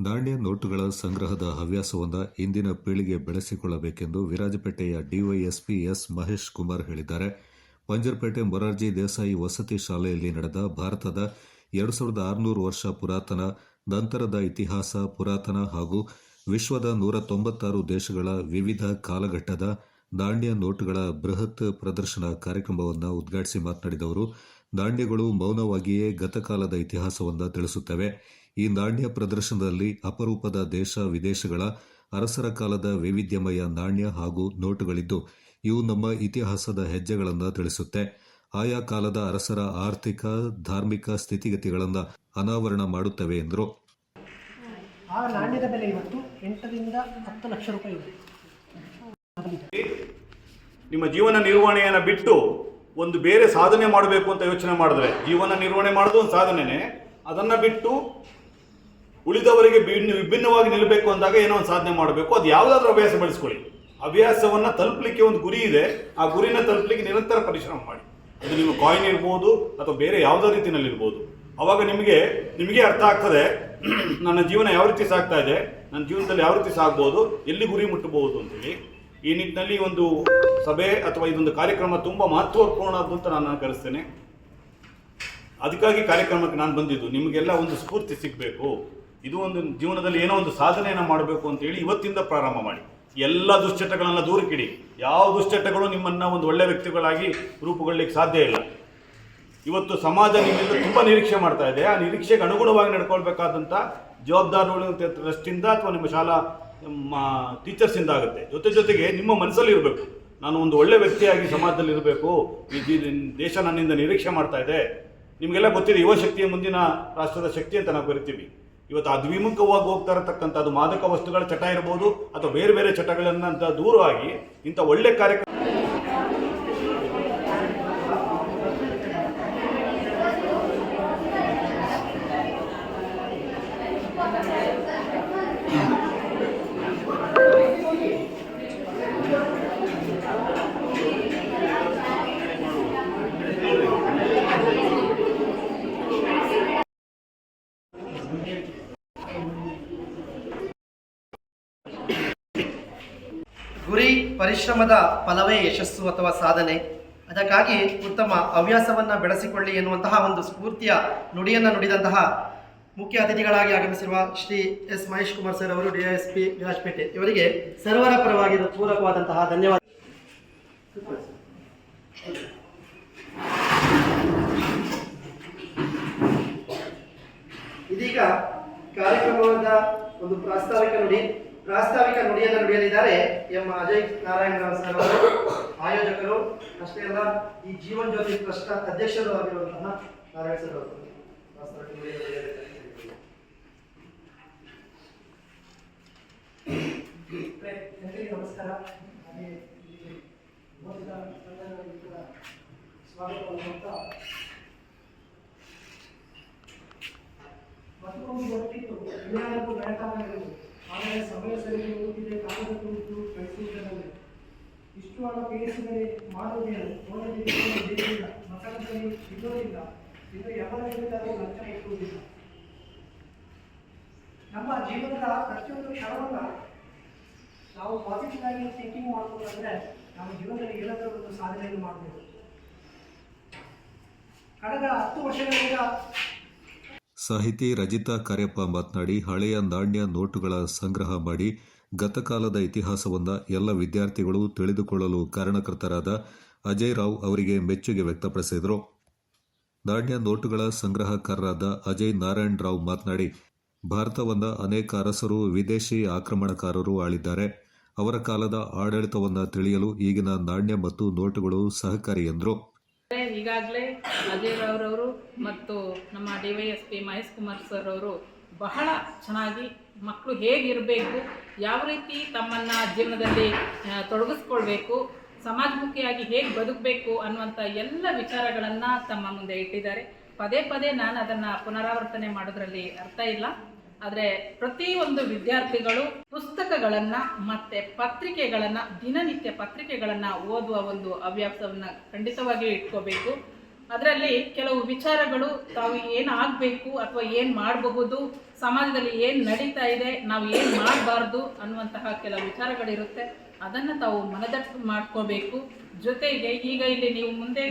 ನಾಣ್ಯ ನೋಟುಗಳ ಸಂಗ್ರಹದ ಹವ್ಯಾಸವನ್ನು ಇಂದಿನ ಪೀಳಿಗೆ ಬೆಳೆಸಿಕೊಳ್ಳಬೇಕೆಂದು ವಿರಾಜಪೇಟೆಯ ಡಿವೈಎಸ್ಪಿ ಎಸ್ ಮಹೇಶ್ ಕುಮಾರ್ ಹೇಳಿದ್ದಾರೆ. ಪಂಜರಪೇಟೆ ಮೊರಾರ್ಜಿ ದೇಸಾಯಿ ವಸತಿ ಶಾಲೆಯಲ್ಲಿ ನಡೆದ ಭಾರತದ 2600 ವರ್ಷ ಪುರಾತನ, ನಂತರದ ಇತಿಹಾಸ, ಪುರಾತನ ಹಾಗೂ ವಿಶ್ವದ 196 ದೇಶಗಳ ವಿವಿಧ ಕಾಲಘಟ್ಟದ ನಾಣ್ಯ ನೋಟುಗಳ ಬೃಹತ್ ಪ್ರದರ್ಶನ ಕಾರ್ಯಕ್ರಮವನ್ನು ಉದ್ಘಾಟಿಸಿ ಮಾತನಾಡಿದ ಅವರು, ನಾಣ್ಯಗಳು ಮೌನವಾಗಿಯೇ ಗತಕಾಲದ ಇತಿಹಾಸವನ್ನು ತಿಳಿಸುತ್ತವೆ. ಈ ನಾಣ್ಯ ಪ್ರದರ್ಶನದಲ್ಲಿ ಅಪರೂಪದ ದೇಶ ವಿದೇಶಗಳ ಅರಸರ ಕಾಲದ ವೈವಿಧ್ಯಮಯ ನಾಣ್ಯ ಹಾಗೂ ನೋಟುಗಳಿದ್ದು, ಇವು ನಮ್ಮ ಇತಿಹಾಸದ ಹೆಜ್ಜೆಗಳನ್ನು ತಿಳಿಸುತ್ತೆ. ಆಯಾ ಕಾಲದ ಅರಸರ ಆರ್ಥಿಕ, ಧಾರ್ಮಿಕ ಸ್ಥಿತಿಗತಿಗಳನ್ನು ಅನಾವರಣ ಮಾಡುತ್ತವೆ ಎಂದರು. ಆ ನಾಣ್ಯದ ಬೆಲೆ ಇವತ್ತು 8 ರಿಂದ 10 ಲಕ್ಷ ರೂಪಾಯಿ ಇದೆ. ನಿಮ್ಮ ಜೀವನ ನಿರ್ವಹಣೆಯನ್ನು ಬಿಟ್ಟು ಒಂದು ಬೇರೆ ಸಾಧನೆ ಮಾಡಬೇಕು ಅಂತ ಯೋಚನೆ ಮಾಡಿದ್ರೆ, ಜೀವನ ನಿರ್ವಹಣೆ ಮಾಡೋದು ಒಂದು ಸಾಧನೆನೇ, ಅದನ್ನು ಬಿಟ್ಟು ಉಳಿದವರಿಗೆ ವಿಭಿನ್ನವಾಗಿ ನಿಲ್ಲಬೇಕು ಅಂದಾಗ ಏನೋ ಒಂದು ಸಾಧನೆ ಮಾಡಬೇಕು. ಅದು ಯಾವುದಾದ್ರೂ ಹವ್ಯಾಸ ಬೆಳೆಸ್ಕೊಳ್ಳಿ. ಹವ್ಯಾಸವನ್ನು ತಲುಪಲಿಕ್ಕೆ ಒಂದು ಗುರಿ ಇದೆ, ಆ ಗುರಿನ ತಲುಪಲಿಕ್ಕೆ ನಿರಂತರ ಪರಿಶ್ರಮ ಮಾಡಿ. ಅದು ನಿಮ್ಮ ಕಾಯಿನ್ ಇರ್ಬೋದು ಅಥವಾ ಬೇರೆ ಯಾವುದೋ ರೀತಿಯಲ್ಲಿ ಇರ್ಬೋದು. ಅವಾಗ ನಿಮಗೆ ಅರ್ಥ ಆಗ್ತದೆ, ನನ್ನ ಜೀವನ ಯಾವ ರೀತಿ ಸಾಗ್ತಾ ಇದೆ, ನನ್ನ ಜೀವನದಲ್ಲಿ ಯಾವ ರೀತಿ ಸಾಗ್ಬೋದು, ಎಲ್ಲಿ ಗುರಿ ಮುಟ್ಟಬಹುದು ಅಂತೇಳಿ. ಈ ನಿಟ್ಟಿನಲ್ಲಿ ಒಂದು ಸಭೆ ಅಥವಾ ಇದೊಂದು ಕಾರ್ಯಕ್ರಮ ತುಂಬ ಮಹತ್ವಪೂರ್ಣವಾದ್ದು ಅಂತ ನಾನು ಕರೆಸ್ತೇನೆ. ಅದಕ್ಕಾಗಿ ಕಾರ್ಯಕ್ರಮಕ್ಕೆ ನಾನು ಬಂದಿದ್ದು. ನಿಮಗೆಲ್ಲ ಒಂದು ಸ್ಫೂರ್ತಿ ಸಿಗಬೇಕು, ಇದು ಒಂದು ಜೀವನದಲ್ಲಿ ಏನೋ ಒಂದು ಸಾಧನೆಯನ್ನು ಮಾಡಬೇಕು ಅಂತೇಳಿ ಇವತ್ತಿಂದ ಪ್ರಾರಂಭ ಮಾಡಿ. ಎಲ್ಲ ದುಶ್ಚಟಗಳನ್ನು ದೂರಕ್ಕಿಡಿ. ಯಾವ ದುಶ್ಚಟಗಳು ನಿಮ್ಮನ್ನು ಒಂದು ಒಳ್ಳೆಯ ವ್ಯಕ್ತಿಗಳಾಗಿ ರೂಪುಗೊಳ್ಳಲಿಕ್ಕೆ ಸಾಧ್ಯ ಇಲ್ಲ. ಇವತ್ತು ಸಮಾಜ ನಿಮ್ಮಿಂದ ತುಂಬ ನಿರೀಕ್ಷೆ ಮಾಡ್ತಾ ಇದೆ. ಆ ನಿರೀಕ್ಷೆಗೆ ಅನುಗುಣವಾಗಿ ನಡ್ಕೊಳ್ಬೇಕಾದಂಥ ಜವಾಬ್ದಾರಿಗಳು ಟ್ರಸ್ಟಿಂದ ಅಥವಾ ನಿಮ್ಮ ಶಾಲಾ ಟೀಚರ್ಸಿಂದ ಆಗುತ್ತೆ. ಜೊತೆಗೆ ನಿಮ್ಮ ಮನಸ್ಸಲ್ಲಿ ಇರಬೇಕು, ನಾನು ಒಂದು ಒಳ್ಳೆ ವ್ಯಕ್ತಿಯಾಗಿ ಸಮಾಜದಲ್ಲಿ ಇರಬೇಕು, ಈ ದೇಶ ನನ್ನಿಂದ ನಿರೀಕ್ಷೆ ಮಾಡ್ತಾ ಇದೆ. ನಿಮಗೆಲ್ಲ ಗೊತ್ತಿದೆ, ಯುವ ಶಕ್ತಿಯ ಮುಂದಿನ ರಾಷ್ಟ್ರದ ಶಕ್ತಿ ಅಂತ ನಾವು ಕರಿತೀವಿ. ಇವತ್ತು ಅದ್ವಿಮುಖವಾಗಿ ಹೋಗ್ತಾ ಇರತಕ್ಕಂಥದ್ದು ಮಾದಕ ವಸ್ತುಗಳ ಚಟ ಇರ್ಬೋದು ಅಥವಾ ಬೇರೆ ಬೇರೆ ಚಟಗಳನ್ನ ದೂರವಾಗಿ ಇಂಥ ಒಳ್ಳೆ ಕಾರ್ಯಕ್ರಮ. ಗುರಿ ಪರಿಶ್ರಮದ ಫಲವೇ ಯಶಸ್ಸು ಅಥವಾ ಸಾಧನೆ. ಅದಕ್ಕಾಗಿ ಉತ್ತಮ ಹವ್ಯಾಸವನ್ನು ಬೆಳೆಸಿಕೊಳ್ಳಿ ಎನ್ನುವಂತಹ ಒಂದು ಸ್ಫೂರ್ತಿಯ ನುಡಿಯನ್ನು ನುಡಿದಂತಹ ಮುಖ್ಯ ಅತಿಥಿಗಳಾಗಿ ಆಗಮಿಸಿರುವ ಶ್ರೀ ಎಸ್ ಮಹೇಶ್ ಕುಮಾರ್ ಸರ್ ಅವರು, ಡಿವೈಎಸ್ಪಿ ವಿರಾಜಪೇಟೆ, ಇವರಿಗೆ ಸರ್ವರ ಪರವಾಗಿ ಪೂರಕವಾದಂತಹ ಧನ್ಯವಾದ. ಇದೀಗ ಕಾರ್ಯಕ್ರಮದ ಒಂದು ಪ್ರಾಸ್ತಾವಿಕ ನುಡಿಯನ್ನು ನುಡಿಯಲಿದ್ದಾರೆ ಎಂ ಅಜಯ್ ನಾರಾಯಣ ರಾವ್ ಸರ್ ಅವರು, ಆಯೋಜಕರು. ಅಷ್ಟೇ ಅಲ್ಲ, ಈ ಜೀವನ್ ಜ್ಯೋತಿ ಟ್ರಸ್ಟ್ ಅಧ್ಯಕ್ಷರು ಆಗಿರುವಂತಹ ನಾರಾಯಣ ಸರ್ ಅವರು ಪ್ರಾಸ್ತಾವಿಕ ನುಡಿಯನ್ನು ನುಡಿಯಲಿದ್ದಾರೆ. ನಮಸ್ಕಾರ. ಸ್ವಾಗತ. ಮತ್ತೊಂದು ಗೊತ್ತಿತ್ತು, ಎಲ್ಲರಿಗೂ ಬೆಳಕಾಗಿರುವುದು, ಆದರೆ ಸಮಯ ಸರಿಗೆ ಹೋಗುತ್ತಿದೆ, ಕಾಗದ ಕುರಿತು ಕಳಿಸುವುದರಲ್ಲಿ ಇಷ್ಟು ಹಣ ಪೇಯಿಸಿದರೆ ಮಾಡುವುದೇನು, ಓದದಿಲ್ಲ, ಮತದಲ್ಲಿ ಇಲ್ಲೋದಿಲ್ಲ, ಇದು ఎవರ ವಿರುದ್ಧವೂ ಲಂಚ ಇಟ್ಟುವುದಿಲ್ಲ. ನಮ್ಮ ಜೀವನದ ಪ್ರತಿಯೊಂದು ಕ್ಷಣವನ್ನು ನಾವು ಪಾಸಿಟಿವ್ ಆಗಿ ಥಿಂಕಿಂಗ್ ಮಾಡ್ಕೊಂಡ್ರೆ ನಮ್ಮ ಜೀವನದಲ್ಲಿ ಏನಾದರೂ ಒಂದು ಸಾಧನೆಯನ್ನು ಮಾಡಬಹುದು. ಕಳೆದ 10 ವರ್ಷಗಳಿಂದ ಸಾಹಿತಿ ರಜಿತಾ ಕಾರ್ಯಪ್ಪ ಮಾತನಾಡಿ, ಹಳೆಯ ನಾಣ್ಯ ನೋಟುಗಳ ಸಂಗ್ರಹ ಮಾಡಿ ಗತಕಾಲದ ಇತಿಹಾಸವನ್ನು ಎಲ್ಲ ವಿದ್ಯಾರ್ಥಿಗಳು ತಿಳಿದುಕೊಳ್ಳಲು ಕಾರಣಕರ್ತರಾದ ಅಜಯ್ ರಾವ್ ಅವರಿಗೆ ಮೆಚ್ಚುಗೆ ವ್ಯಕ್ತಪಡಿಸಿದರು. ನಾಣ್ಯ ನೋಟುಗಳ ಸಂಗ್ರಹಕಾರರಾದ ಅಜಯ್ ನಾರಾಯಣ್ ರಾವ್ ಮಾತನಾಡಿ, ಭಾರತವನ್ನು ಅನೇಕ ಅರಸರು, ವಿದೇಶಿ ಆಕ್ರಮಣಕಾರರು ಆಳಿದ್ದಾರೆ. ಅವರ ಕಾಲದ ಆಡಳಿತವನ್ನು ತಿಳಿಯಲು ಈಗಿನ ನಾಣ್ಯ ಮತ್ತು ನೋಟುಗಳು ಸಹಕಾರಿ ಎಂದರು. ಈಗಾಗಲೇ ಅಜಯ್ ರಾವ್ರವರು ಮತ್ತು ನಮ್ಮ ಡಿವೈಎಸ್ಪಿ ಮಹೇಶ್ ಕುಮಾರ್ ಸರ್ ಅವರು ಬಹಳ ಚೆನ್ನಾಗಿ ಮಕ್ಕಳು ಹೇಗಿರಬೇಕು, ಯಾವ ರೀತಿ ತಮ್ಮನ್ನು ಜೀವನದಲ್ಲಿ ತೊಡಗಿಸ್ಕೊಳ್ಬೇಕು, ಸಮಾಜಮುಖಿಯಾಗಿ ಹೇಗೆ ಬದುಕಬೇಕು ಅನ್ನುವಂಥ ಎಲ್ಲ ವಿಚಾರಗಳನ್ನು ತಮ್ಮ ಮುಂದೆ ಇಟ್ಟಿದ್ದಾರೆ. ಪದೇ ನಾನು ಅದನ್ನು ಪುನರಾವರ್ತನೆ ಮಾಡೋದ್ರಲ್ಲಿ ಅರ್ಥ ಇಲ್ಲ. ಆದರೆ ಪ್ರತಿಯೊಂದು ವಿದ್ಯಾರ್ಥಿಗಳು ಪುಸ್ತಕಗಳನ್ನು ಮತ್ತು ಪತ್ರಿಕೆಗಳನ್ನು, ದಿನನಿತ್ಯ ಪತ್ರಿಕೆಗಳನ್ನು ಓದುವ ಒಂದು ಹವ್ಯಾಸವನ್ನು ಖಂಡಿತವಾಗಿಯೂ ಇಟ್ಕೋಬೇಕು. ಅದರಲ್ಲಿ ಕೆಲವು ವಿಚಾರಗಳು ತಾವು ಏನು ಆಗಬೇಕು ಅಥವಾ ಏನು ಮಾಡಬಹುದು, ಸಮಾಜದಲ್ಲಿ ಏನು ನಡೀತಾ ಇದೆ, ನಾವು ಏನು ಮಾಡಬಾರ್ದು ಅನ್ನುವಂತಹ ಕೆಲವು ವಿಚಾರಗಳಿರುತ್ತೆ. ಅದನ್ನು ತಾವು ಮನದಟ್ಟು ಮಾಡ್ಕೋಬೇಕು. ಜೊತೆಗೆ ಈಗ ಇಲ್ಲಿ ನೀವು ಮುಂದೆ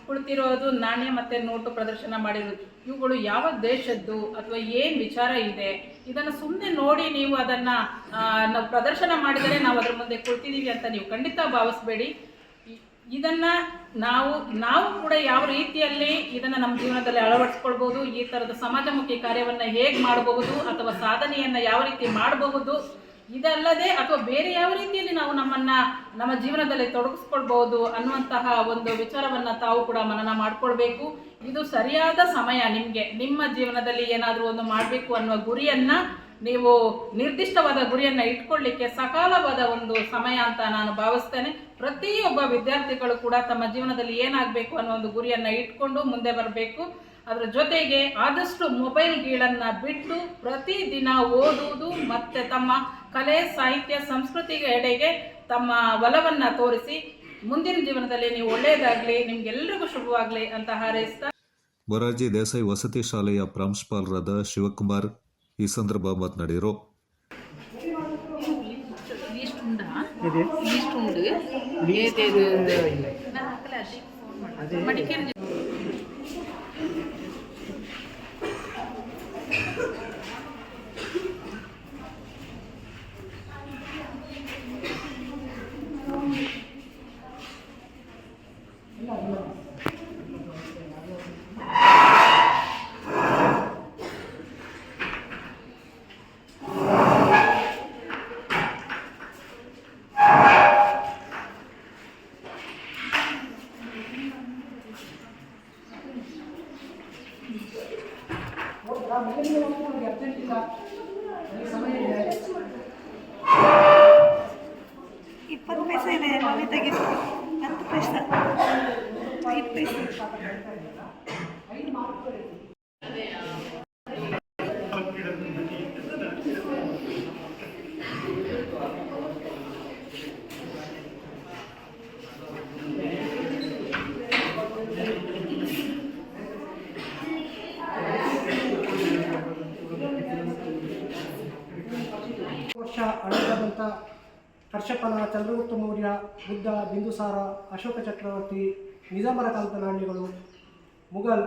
ಕುಳಿತಿರೋದು ನಾಣ್ಯ ಮತ್ತು ನೋಟು ಪ್ರದರ್ಶನ ಮಾಡಿರೋದು, ಇವುಗಳು ಯಾವ ದೇಶದ್ದು ಅಥವಾ ಏನು ವಿಚಾರ ಇದೆ, ಇದನ್ನು ಸುಮ್ಮನೆ ನೋಡಿ ನೀವು ಅದನ್ನು ನಾವು ಪ್ರದರ್ಶನ ಮಾಡಿದರೆ ನಾವು ಅದರ ಮುಂದೆ ಕುಳಿತಿದ್ದೀವಿ ಅಂತ ನೀವು ಖಂಡಿತ ಭಾವಿಸ್ಬೇಡಿ. ಇದನ್ನು ನಾವು ಕೂಡ ಯಾವ ರೀತಿಯಲ್ಲಿ ಇದನ್ನು ನಮ್ಮ ಜೀವನದಲ್ಲಿ ಅಳವಡಿಸ್ಕೊಳ್ಬೋದು, ಈ ಥರದ ಸಮಾಜಮುಖಿ ಕಾರ್ಯವನ್ನು ಹೇಗೆ ಮಾಡಬಹುದು ಅಥವಾ ಸಾಧನೆಯನ್ನು ಯಾವ ರೀತಿ ಮಾಡಬಹುದು, ಇದಲ್ಲದೆ ಅಥವಾ ಬೇರೆ ಯಾವ ರೀತಿಯಲ್ಲಿ ನಾವು ನಮ್ಮ ಜೀವನದಲ್ಲಿ ತೊಡಗಿಸ್ಕೊಳ್ಬಹುದು ಅನ್ನುವಂತಹ ಒಂದು ವಿಚಾರವನ್ನು ತಾವು ಕೂಡ ಮನನ ಮಾಡಿಕೊಳ್ಬೇಕು. ಇದು ಸರಿಯಾದ ಸಮಯ. ನಿಮ್ಮ ಜೀವನದಲ್ಲಿ ಏನಾದರೂ ಒಂದು ಮಾಡಬೇಕು ಅನ್ನುವ ಗುರಿಯನ್ನು ನೀವು ನಿರ್ದಿಷ್ಟವಾದ ಗುರಿಯನ್ನು ಇಟ್ಕೊಳ್ಳಿಕ್ಕೆ ಸಕಾಲವಾದ ಒಂದು ಸಮಯ ಅಂತ ನಾನು ಭಾವಿಸ್ತೇನೆ. ಪ್ರತಿಯೊಬ್ಬ ವಿದ್ಯಾರ್ಥಿಗಳು ಕೂಡ ತಮ್ಮ ಜೀವನದಲ್ಲಿ ಏನಾಗಬೇಕು ಅನ್ನೋ ಒಂದು ಗುರಿಯನ್ನು ಇಟ್ಕೊಂಡು ಮುಂದೆ ಬರಬೇಕು. ಅದರ ಜೊತೆಗೆ ಆದಷ್ಟು ಮೊಬೈಲ್ ಗೀಳನ್ನು ಬಿಟ್ಟು ಪ್ರತಿದಿನ ಓದುವುದು ಮತ್ತು ತಮ್ಮ ಕಲೆ, ಸಾಹಿತ್ಯ, ಸಂಸ್ಕೃತಿಗೆ ಎಡೆಗೆ ತಮ್ಮ ಒಲವನ್ನು ತೋರಿಸಿ ಮುಂದಿನ ಜೀವನದಲ್ಲಿ ನೀವು ಒಳ್ಳೆಯದಾಗಲಿ, ನಿಮಗೆಲ್ಲರಿಗೂ ಶುಭವಾಗಲಿ ಅಂತ ಹಾರೈಸ್ತಾ ಮೊರಾರ್ಜಿ ದೇಸಾಯಿ ವಸತಿ ಶಾಲೆಯ ಪ್ರಾಂಶುಪಾಲರಾದ ಶಿವಕುಮಾರ್ ಈ ಸಂದರ್ಭ ಮಾತನಾಡಿದರು. ಇಪ್ಪತ್ತು ಪೈಸೆ ಇದೆ, ನಾವೇ ತೆಗೆದು 10 ಪೈಸೆ 5 ಪೈಸೆ. ವರ್ಷ ಹಳೆಯದಾದಂಥ ಕಶ್ಯಪನ, ಚಂದ್ರಗುಪ್ತ ಮೌರ್ಯ, ಬುದ್ಧ, ಬಿಂದುಸಾರ, ಅಶೋಕ ಚಕ್ರವರ್ತಿ, ನಿಜಾಮರ ಕಾಲದ ನಾಣ್ಯಗಳು, ಮುಘಲ್,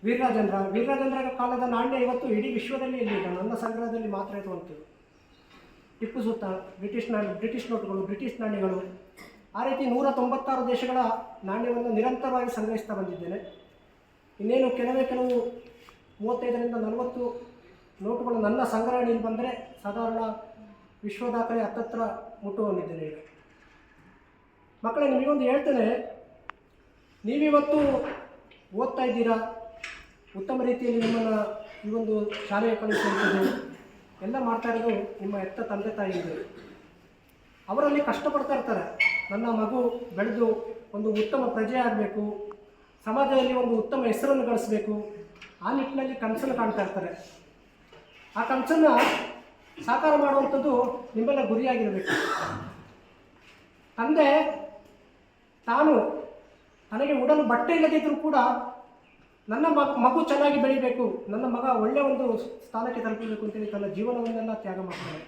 ವೀರರಾಜೇಂದ್ರ ಕಾಲದ ನಾಣ್ಯ ಇವತ್ತು ಇಡೀ ವಿಶ್ವದಲ್ಲಿ ಎಲ್ಲಿಲ್ಲ, ನನ್ನ ಸಂಗ್ರಹದಲ್ಲಿ ಮಾತ್ರ ಇರುವಂಥದ್ದು. ಟಿಪ್ಪು ಸುಲ್ತಾನ್, ಬ್ರಿಟಿಷ್ ನೋಟುಗಳು, ಬ್ರಿಟಿಷ್ ನಾಣ್ಯಗಳು, ಆ ರೀತಿ 196 ದೇಶಗಳ ನಾಣ್ಯವನ್ನು ನಿರಂತರವಾಗಿ ಸಂಗ್ರಹಿಸ್ತಾ ಬಂದಿದ್ದೇನೆ. ಇನ್ನೇನು ಕೆಲವು 35ರಿಂದ 40 ನೋಟುಗಳು ನನ್ನ ಸಂಗ್ರಹಣೆಯಲ್ಲಿ ಬಂದರೆ ಸಾಧಾರಣ ವಿಶ್ವ ದಾಖಲೆ ಹತ್ತತ್ರ ಮುಟ್ಟುಕೊಂಡಿದ್ದೇನೆ. ಈಗ ಮಕ್ಕಳೇ, ನಿಮಗೊಂದು ಹೇಳ್ತೇನೆ, ನೀವಿವತ್ತು ಓದ್ತಾ ಇದ್ದೀರಾ, ಉತ್ತಮ ರೀತಿಯಲ್ಲಿ ನಿಮ್ಮನ್ನು ಈ ಒಂದು ಶಾಲೆಗೆ ಕಳಿಸುವಂಥದ್ದು ಎಲ್ಲ ಮಾಡ್ತಾ ಇರೋದು ನಿಮ್ಮ ಹೆತ್ತ ತಂದೆ ತಾಯಿಗಳು. ಅವರಲ್ಲಿ ಕಷ್ಟಪಡ್ತಾ ಇರ್ತಾರೆ, ನನ್ನ ಮಗು ಬೆಳೆದು ಒಂದು ಉತ್ತಮ ಪ್ರಜೆ ಆಗಬೇಕು, ಸಮಾಜದಲ್ಲಿ ಒಂದು ಉತ್ತಮ ಹೆಸರನ್ನು ಗಳಿಸಬೇಕು, ಆ ನಿಟ್ಟಿನಲ್ಲಿ ಕನಸನ್ನು ಕಾಣ್ತಾ ಇರ್ತಾರೆ. ಆ ಕನಸನ್ನು ಸಾಕಾರ ಮಾಡುವಂಥದ್ದು ನಿಮ್ಮೆಲ್ಲ ಗುರಿಯಾಗಿರಬೇಕು. ತಂದೆ ತನಗೆ ಉಡಲು ಬಟ್ಟೆ ಇಲ್ಲದಿದ್ದರೂ ಕೂಡ ನನ್ನ ಮಗು ಚೆನ್ನಾಗಿ ಬೆಳಿಬೇಕು, ನನ್ನ ಮಗ ಒಳ್ಳೆಯ ಒಂದು ಸ್ಥಾನಕ್ಕೆ ತಲುಪಬೇಕು ಅಂತೇಳಿ ತನ್ನ ಜೀವನವನ್ನೆಲ್ಲ ತ್ಯಾಗ ಮಾಡ್ತಾರೆ.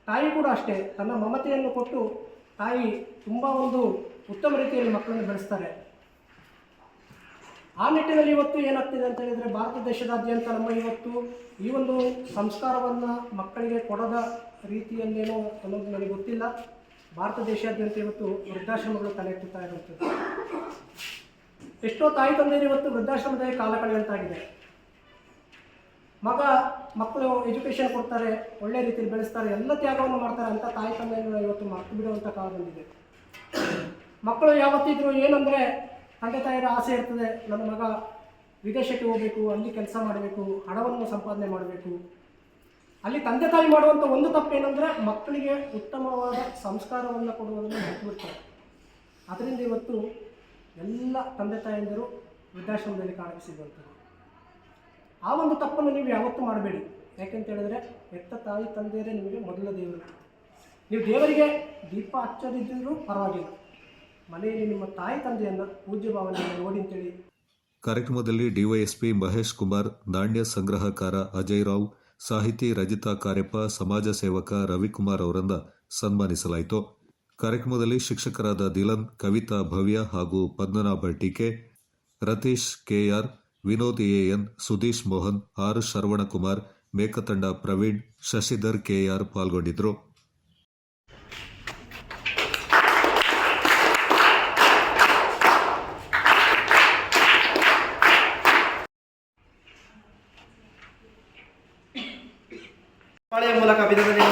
ತಾಯಿ ಕೂಡ ಅಷ್ಟೇ, ತನ್ನ ಮಮತೆಯನ್ನು ಕೊಟ್ಟು ತಾಯಿ ತುಂಬ ಒಂದು ಉತ್ತಮ ರೀತಿಯಲ್ಲಿ ಮಕ್ಕಳನ್ನು ಬೆಳೆಸ್ತಾರೆ. ಆ ನಿಟ್ಟಿನಲ್ಲಿ ಇವತ್ತು ಏನಾಗ್ತಿದೆ ಅಂತ ಹೇಳಿದರೆ, ಭಾರತ ದೇಶದಾದ್ಯಂತ ನಮ್ಮ ಇವತ್ತು ಈ ಒಂದು ಸಂಸ್ಕಾರವನ್ನು ಮಕ್ಕಳಿಗೆ ಕೊಡದ ರೀತಿಯಲ್ಲೇನೋ ಅನ್ನೋದು ನನಗೆ ಗೊತ್ತಿಲ್ಲ, ಭಾರತ ದೇಶಾದ್ಯಂತ ಇವತ್ತು ವೃದ್ಧಾಶ್ರಮಗಳು ತಲೆ ಎತ್ತುತ್ತಾ ಇರುವಂಥದ್ದು. ಎಷ್ಟೋ ತಾಯಿ ತಂದೆಯರು ಇವತ್ತು ವೃದ್ಧಾಶ್ರಮದಲ್ಲಿ ಕಾಲ ಕಳೆಯುವಂತಾಗಿದೆ. ಮಕ್ಕಳು ಎಜುಕೇಷನ್ ಕೊಡ್ತಾರೆ, ಒಳ್ಳೆ ರೀತಿಯಲ್ಲಿ ಬೆಳೆಸ್ತಾರೆ, ಎಲ್ಲ ತ್ಯಾಗವನ್ನು ಮಾಡ್ತಾರೆ ಅಂತ ತಾಯಿ ತಂದೆಯನ್ನು ಇವತ್ತು ಮರೆತು ಬಿಡುವಂಥ ಕಾಲ ಬಂದಿದೆ. ಮಕ್ಕಳು ಯಾವತ್ತಿದ್ರು ಏನಂದರೆ, ತಂದೆ ತಾಯಿಯರ ಆಸೆ ಇರ್ತದೆ, ನನ್ನ ಮಗ ವಿದೇಶಕ್ಕೆ ಹೋಗಬೇಕು, ಅಲ್ಲಿ ಕೆಲಸ ಮಾಡಬೇಕು, ಹಣವನ್ನು ಸಂಪಾದನೆ ಮಾಡಬೇಕು. ಅಲ್ಲಿ ತಂದೆ ತಾಯಿ ಮಾಡುವಂಥ ಒಂದು ತಪ್ಪೇನೆಂದರೆ ಮಕ್ಕಳಿಗೆ ಉತ್ತಮವಾದ ಸಂಸ್ಕಾರವನ್ನು ಕೊಡುವುದನ್ನು ಬಿಟ್ಟುಬಿಡ್ತಾರೆ. ಅದರಿಂದ ಇವತ್ತು ಎಲ್ಲ ತಂದೆ ತಾಯಿಯಂದರು ವೃದ್ಧಾಶ್ರಮದಲ್ಲಿ ಕಾಣಿಸಿರುವಂಥದ್ದು. ಆ ಒಂದು ತಪ್ಪನ್ನು ನೀವು ಯಾವತ್ತೂ ಮಾಡಬೇಡಿ. ಯಾಕೆಂತ ಹೇಳಿದ್ರೆ, ಹೆತ್ತ ತಾಯಿ ತಂದೆಯರೇ ನಿಮಗೆ ಮೊದಲ ದೇವರು. ನೀವು ದೇವರಿಗೆ ದೀಪ ಹಚ್ಚದಿದ್ದರೂ ಪರವಾಗಿಲ್ಲ, ಮನೆಯಲ್ಲಿ ನಿಮ್ಮ ತಾಯಿ ತಂದೆಯನ್ನು ಪೂಜ್ಯ ಭಾವನೆಯನ್ನು ನೋಡಿ ಅಂತೇಳಿ. ಕಾರ್ಯಕ್ರಮದಲ್ಲಿ ಡಿವೈಎಸ್ಪಿ ಮಹೇಶ್ ಕುಮಾರ್, ನಾಣ್ಯ ಸಂಗ್ರಹಕಾರ ಅಜಯ್ ರಾವ್, ಸಾಹಿತಿ ರಜಿತಾ ಕಾರ್ಯಪ್ಪ, ಸಮಾಜ ಸೇವಕ ರವಿಕುಮಾರ್ ಅವರನ್ನ ಸನ್ಮಾನಿಸಲಾಯಿತು. ಕಾರ್ಯಕ್ರಮದಲ್ಲಿ ಶಿಕ್ಷಕರಾದ ದಿಲನ್, ಕವಿತಾ, ಭವ್ಯ ಹಾಗೂ Padmanabha TK, Ratheesh KR, Vinod AN, Sudheesh Mohan, R Saravanakumar, Mekathanda Praveen, Shashidhar KR ಪಾಲ್ಗೊಂಡಿದ್ದರು. ಪಾಳೆಯ ಮೂಲಕ ಅಭಿನಂದನೆ